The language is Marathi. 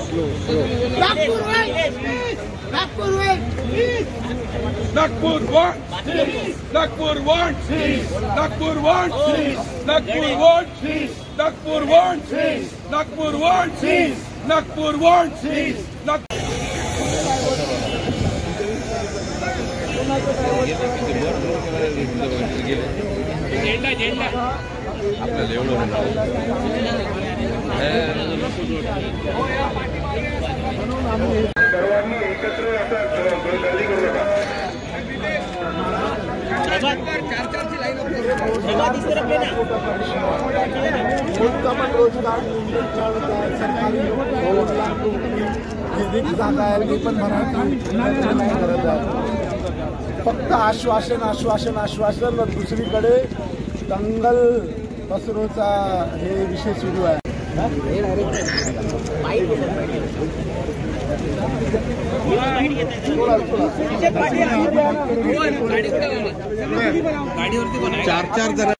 Nagpur wants. Nagpur wants. Nagpur wants. Nagpur wants. Nagpur wants. Nagpur wants. Nagpur wants. झेंडा झेंडा आपल्याला एवढं सर्वांनी एकत्र गर्दी करू नका. रोजगार सरकारी जागा आहे ती पण नाही करत आहे. फक्त आश्वासन आश्वासन आश्वासन. दुसरीकडे दंगल मसरोचा हे विषय सुरू आहे. चार जण